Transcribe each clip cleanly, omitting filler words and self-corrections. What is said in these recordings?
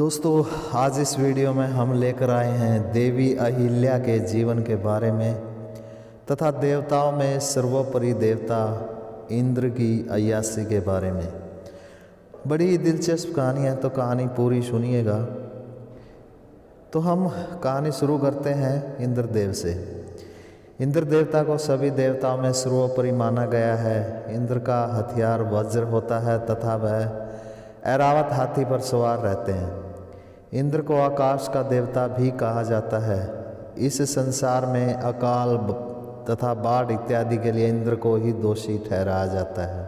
दोस्तों, आज इस वीडियो में हम लेकर आए हैं देवी अहिल्या के जीवन के बारे में तथा देवताओं में सर्वोपरि देवता इंद्र की अय्यासी के बारे में। बड़ी दिलचस्प कहानी है, तो कहानी पूरी सुनिएगा। तो हम कहानी शुरू करते हैं इंद्रदेव से। इंद्र देवता को सभी देवताओं में सर्वोपरि माना गया है। इंद्र का हथियार वज्र होता है तथा वह ऐरावत हाथी पर सवार रहते हैं। इंद्र को आकाश का देवता भी कहा जाता है। इस संसार में अकाल तथा बाढ़ इत्यादि के लिए इंद्र को ही दोषी ठहराया जाता है।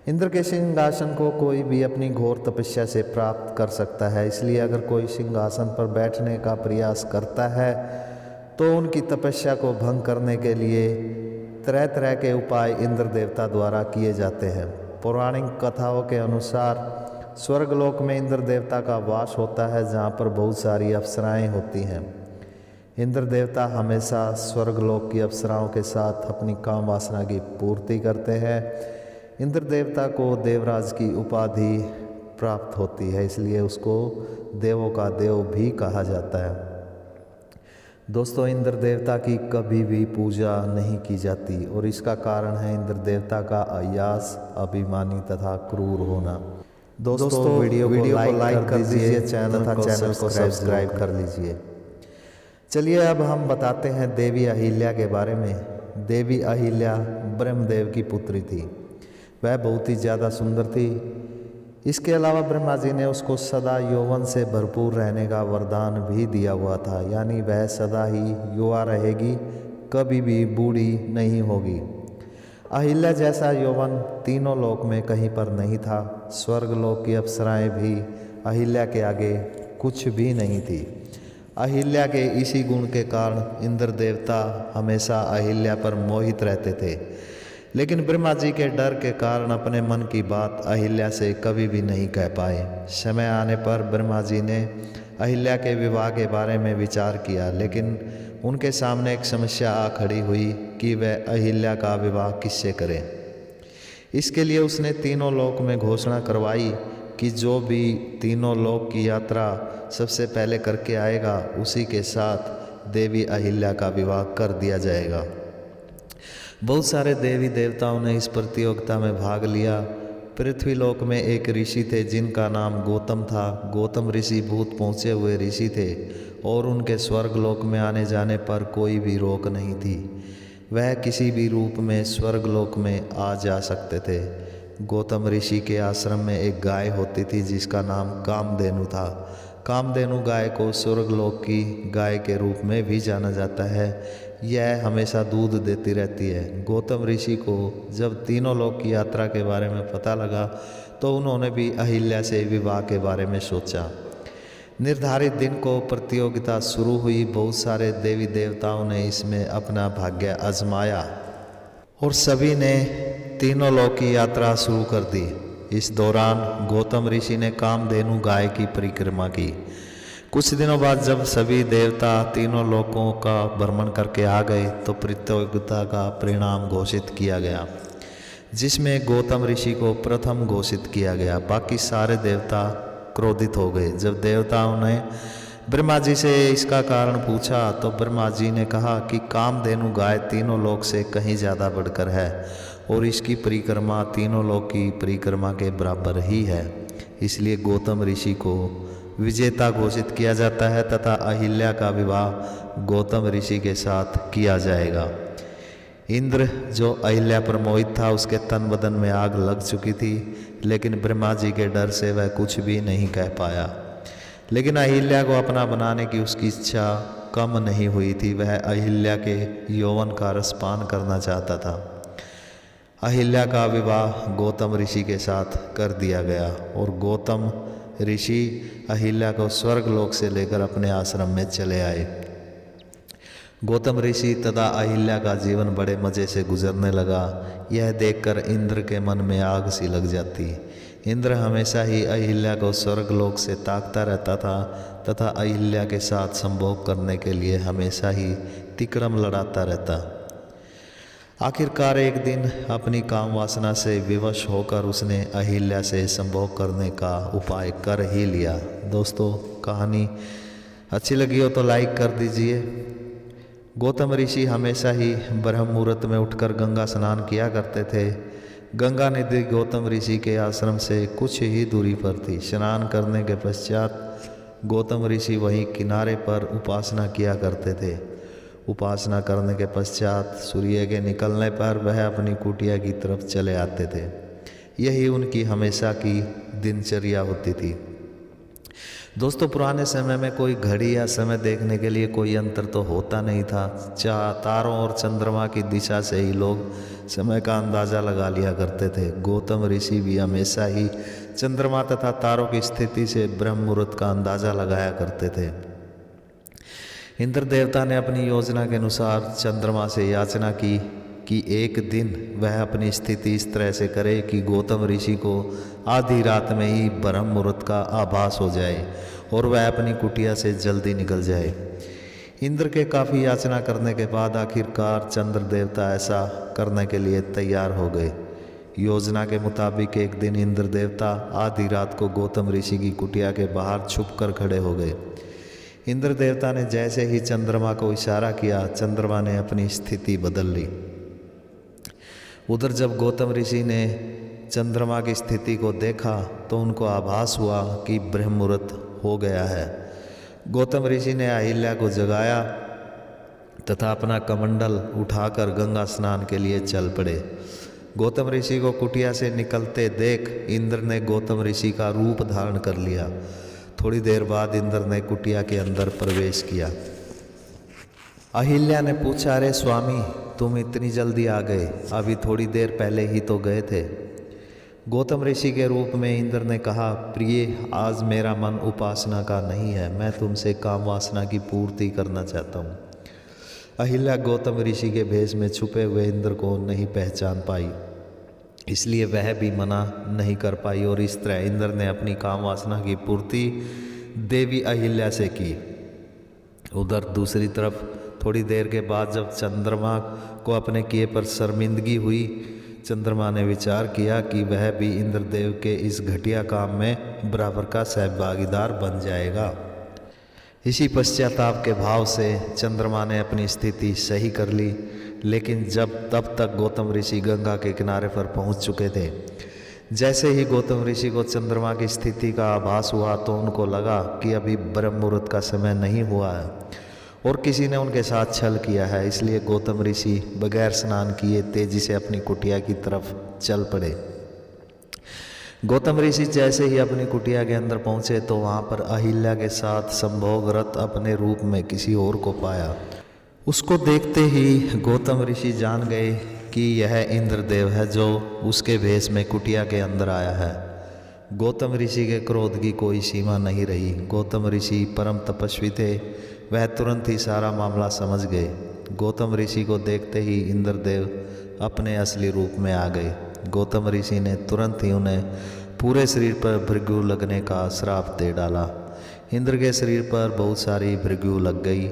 इंद्र के सिंहासन को कोई भी अपनी घोर तपस्या से प्राप्त कर सकता है, इसलिए अगर कोई सिंहासन पर बैठने का प्रयास करता है तो उनकी तपस्या को भंग करने के लिए तरह तरह के उपाय इंद्र देवता द्वारा किए जाते हैं। पौराणिक कथाओं के अनुसार स्वर्गलोक में इंद्र देवता का वास होता है, जहाँ पर बहुत सारी अप्सराएं होती हैं। इंद्र देवता हमेशा स्वर्गलोक की अप्सराओं के साथ अपनी काम वासना की पूर्ति करते हैं। इंद्र देवता को देवराज की उपाधि प्राप्त होती है, इसलिए उसको देवों का देव भी कहा जाता है। दोस्तों, इंद्र देवता की कभी भी पूजा नहीं की जाती और इसका कारण है इंद्र देवता का अय्यास, अभिमानी तथा क्रूर होना। दोस्तों वीडियो को लाइक कर दीजिए, चैनल को सब्सक्राइब कर लीजिए। चलिए अब हम बताते हैं देवी अहिल्या के बारे में। देवी अहिल्या ब्रह्मदेव की पुत्री थी। वह बहुत ही ज़्यादा सुंदर थी। इसके अलावा ब्रह्मा जी ने उसको सदा यौवन से भरपूर रहने का वरदान भी दिया हुआ था, यानी वह सदा ही युवा रहेगी, कभी भी बूढ़ी नहीं होगी। अहिल्या जैसा यौवन तीनों लोक में कहीं पर नहीं था। स्वर्गलोक की अप्सराएं भी अहिल्या के आगे कुछ भी नहीं थी। अहिल्या के इसी गुण के कारण इंद्र देवता हमेशा अहिल्या पर मोहित रहते थे, लेकिन ब्रह्मा जी के डर के कारण अपने मन की बात अहिल्या से कभी भी नहीं कह पाए। समय आने पर ब्रह्मा जी ने अहिल्या के विवाह के बारे में विचार किया, लेकिन उनके सामने एक समस्या आ खड़ी हुई कि वह अहिल्या का विवाह किससे करें। इसके लिए उसने तीनों लोक में घोषणा करवाई कि जो भी तीनों लोक की यात्रा सबसे पहले करके आएगा, उसी के साथ देवी अहिल्या का विवाह कर दिया जाएगा। बहुत सारे देवी देवताओं ने इस प्रतियोगिता में भाग लिया। पृथ्वीलोक में एक ऋषि थे जिनका नाम गौतम था। गौतम ऋषि भूत पहुँचे हुए ऋषि थे और उनके स्वर्गलोक में आने जाने पर कोई भी रोक नहीं थी। वह किसी भी रूप में स्वर्गलोक में आ जा सकते थे। गौतम ऋषि के आश्रम में एक गाय होती थी जिसका नाम कामधेनु था। कामधेनु गाय को स्वर्गलोक की गाय के रूप में भी जाना जाता है। यह हमेशा दूध देती रहती है। गौतम ऋषि को जब तीनों लोक की यात्रा के बारे में पता लगा तो उन्होंने भी अहिल्या से विवाह के बारे में सोचा। निर्धारित दिन को प्रतियोगिता शुरू हुई। बहुत सारे देवी देवताओं ने इसमें अपना भाग्य आजमाया और सभी ने तीनों लोक की यात्रा शुरू कर दी। इस दौरान गौतम ऋषि ने कामधेनु गाय की परिक्रमा की। कुछ दिनों बाद जब सभी देवता तीनों लोकों का भ्रमण करके आ गए तो प्रतियोगिता का परिणाम घोषित किया गया, जिसमें गौतम ऋषि को प्रथम घोषित किया गया। बाकी सारे देवता क्रोधित हो गए। जब देवताओं ने ब्रह्मा जी से इसका कारण पूछा तो ब्रह्मा जी ने कहा कि कामधेनु गाय तीनों लोक से कहीं ज़्यादा बढ़कर है और इसकी परिक्रमा तीनों लोक की परिक्रमा के बराबर ही है, इसलिए गौतम ऋषि को विजेता घोषित किया जाता है तथा अहिल्या का विवाह गौतम ऋषि के साथ किया जाएगा। इंद्र जो अहिल्या पर मोहित था, उसके तन बदन में आग लग चुकी थी, लेकिन ब्रह्मा जी के डर से वह कुछ भी नहीं कह पाया। लेकिन अहिल्या को अपना बनाने की उसकी इच्छा कम नहीं हुई थी। वह अहिल्या के यौवन का रसपान करना चाहता था। अहिल्या का विवाह गौतम ऋषि के साथ कर दिया गया और गौतम ऋषि अहिल्या को स्वर्गलोक से लेकर अपने आश्रम में चले आए। गौतम ऋषि तथा अहिल्या का जीवन बड़े मज़े से गुजरने लगा। यह देखकर इंद्र के मन में आग सी लग जाती। इंद्र हमेशा ही अहिल्या को स्वर्गलोक से ताकता रहता था तथा अहिल्या के साथ संभोग करने के लिए हमेशा ही तिकड़म लड़ाता रहता। आखिरकार एक दिन अपनी काम वासना से विवश होकर उसने अहिल्या से संभोग करने का उपाय कर ही लिया। दोस्तों, कहानी अच्छी लगी हो तो लाइक कर दीजिए। गौतम ऋषि हमेशा ही ब्रह्म मुहूर्त में उठकर गंगा स्नान किया करते थे। गंगा नदी गौतम ऋषि के आश्रम से कुछ ही दूरी पर थी। स्नान करने के पश्चात गौतम ऋषि वहीं किनारे पर उपासना किया करते थे। उपासना करने के पश्चात सूर्य के निकलने पर वह अपनी कुटिया की तरफ चले आते थे। यही उनकी हमेशा की दिनचर्या होती थी। दोस्तों, पुराने समय में कोई घड़ी या समय देखने के लिए कोई यंत्र तो होता नहीं था। तारों और चंद्रमा की दिशा से ही लोग समय का अंदाज़ा लगा लिया करते थे। गौतम ऋषि भी हमेशा ही चंद्रमा तथा तारों की स्थिति से ब्रह्म मुहूर्त का अंदाज़ा लगाया करते थे। इंद्र देवता ने अपनी योजना के अनुसार चंद्रमा से याचना की कि एक दिन वह अपनी स्थिति इस तरह से करे कि गौतम ऋषि को आधी रात में ही ब्रह्म मुहूर्त का आभास हो जाए और वह अपनी कुटिया से जल्दी निकल जाए। इंद्र के काफ़ी याचना करने के बाद आखिरकार चंद्र देवता ऐसा करने के लिए तैयार हो गए। योजना के मुताबिक एक दिन इंद्र देवता आधी रात को गौतम ऋषि की कुटिया के बाहर छुप कर खड़े हो गए। इंद्र देवता ने जैसे ही चंद्रमा को इशारा किया, चंद्रमा ने अपनी स्थिति बदल ली। उधर जब गौतम ऋषि ने चंद्रमा की स्थिति को देखा तो उनको आभास हुआ कि ब्रह्म मुहूर्त हो गया है। गौतम ऋषि ने अहिल्या को जगाया तथा अपना कमंडल उठाकर गंगा स्नान के लिए चल पड़े। गौतम ऋषि को कुटिया से निकलते देख इंद्र ने गौतम ऋषि का रूप धारण कर लिया। थोड़ी देर बाद इंद्र ने कुटिया के अंदर प्रवेश किया। अहिल्या ने पूछा, अरे स्वामी, तुम इतनी जल्दी आ गए? अभी थोड़ी देर पहले ही तो गए थे। गौतम ऋषि के रूप में इंद्र ने कहा, प्रिय, आज मेरा मन उपासना का नहीं है, मैं तुमसे काम वासना की पूर्ति करना चाहता हूँ। अहिल्या गौतम ऋषि के भेष में छुपे हुए इंद्र को नहीं पहचान पाई, इसलिए वह भी मना नहीं कर पाई और इस तरह इंद्र ने अपनी काम वासना की पूर्ति देवी अहिल्या से की। उधर दूसरी तरफ थोड़ी देर के बाद जब चंद्रमा को अपने किए पर शर्मिंदगी हुई, चंद्रमा ने विचार किया कि वह भी इंद्रदेव के इस घटिया काम में बराबर का सहभागीदार बन जाएगा। इसी पश्चाताप के भाव से चंद्रमा ने अपनी स्थिति सही कर ली, लेकिन तब तक गौतम ऋषि गंगा के किनारे पर पहुंच चुके थे। जैसे ही गौतम ऋषि को चंद्रमा की स्थिति का आभास हुआ तो उनको लगा कि अभी ब्रह्म मुहूर्त का समय नहीं हुआ है और किसी ने उनके साथ छल किया है। इसलिए गौतम ऋषि बगैर स्नान किए तेजी से अपनी कुटिया की तरफ चल पड़े। गौतम ऋषि जैसे ही अपनी कुटिया के अंदर पहुंचे तो वहां पर अहिल्या के साथ संभोगरत अपने रूप में किसी और को पाया। उसको देखते ही गौतम ऋषि जान गए कि यह इंद्रदेव है जो उसके भेष में कुटिया के अंदर आया है। गौतम ऋषि के क्रोध की कोई सीमा नहीं रही। गौतम ऋषि परम तपस्वी थे, वह तुरंत ही सारा मामला समझ गए। गौतम ऋषि को देखते ही इंद्रदेव अपने असली रूप में आ गए। गौतम ऋषि ने तुरंत ही उन्हें पूरे शरीर पर भृगु लगने का श्राप दे डाला। इंद्र के शरीर पर बहुत सारी भृगु लग गई।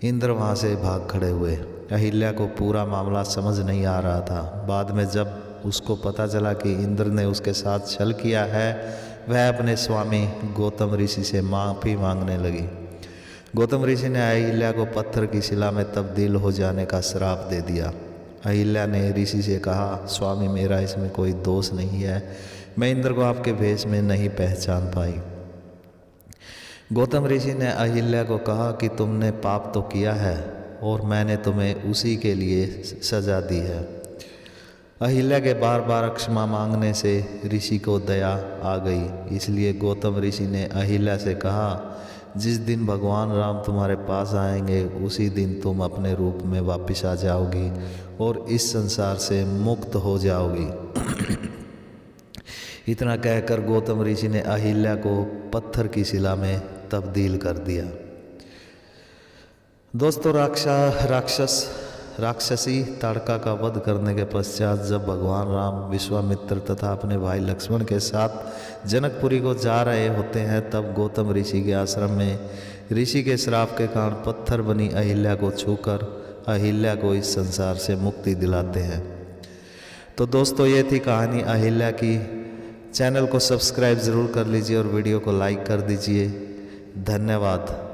इंद्र वहाँ से भाग खड़े हुए। अहिल्या को पूरा मामला समझ नहीं आ रहा था। बाद में जब उसको पता चला कि इंद्र ने उसके साथ छल किया है, वह अपने स्वामी गौतम ऋषि से माफ़ी मांगने लगी। गौतम ऋषि ने अहिल्या को पत्थर की शिला में तब्दील हो जाने का श्राप दे दिया। अहिल्या ने ऋषि से कहा, स्वामी, मेरा इसमें कोई दोष नहीं है, मैं इंद्र को आपके भेष में नहीं पहचान पाई। गौतम ऋषि ने अहिल्या को कहा कि तुमने पाप तो किया है और मैंने तुम्हें उसी के लिए सजा दी है। अहिल्या के बार बार क्षमा मांगने से ऋषि को दया आ गई। इसलिए गौतम ऋषि ने अहिल्या से कहा, जिस दिन भगवान राम तुम्हारे पास आएंगे उसी दिन तुम अपने रूप में वापस आ जाओगी और इस संसार से मुक्त हो जाओगी। इतना कहकर गौतम ऋषि ने अहिल्या को पत्थर की शिला में तब्दील कर दिया। दोस्तों, राक्षसी ताड़का का वध करने के पश्चात जब भगवान राम विश्वामित्र तथा अपने भाई लक्ष्मण के साथ जनकपुरी को जा रहे होते हैं, तब गौतम ऋषि के आश्रम में ऋषि के श्राप के कारण पत्थर बनी अहिल्या को छूकर अहिल्या को इस संसार से मुक्ति दिलाते हैं। तो दोस्तों, ये थी कहानी अहिल्या की। चैनल को सब्सक्राइब ज़रूर कर लीजिए और वीडियो को लाइक कर दीजिए। धन्यवाद।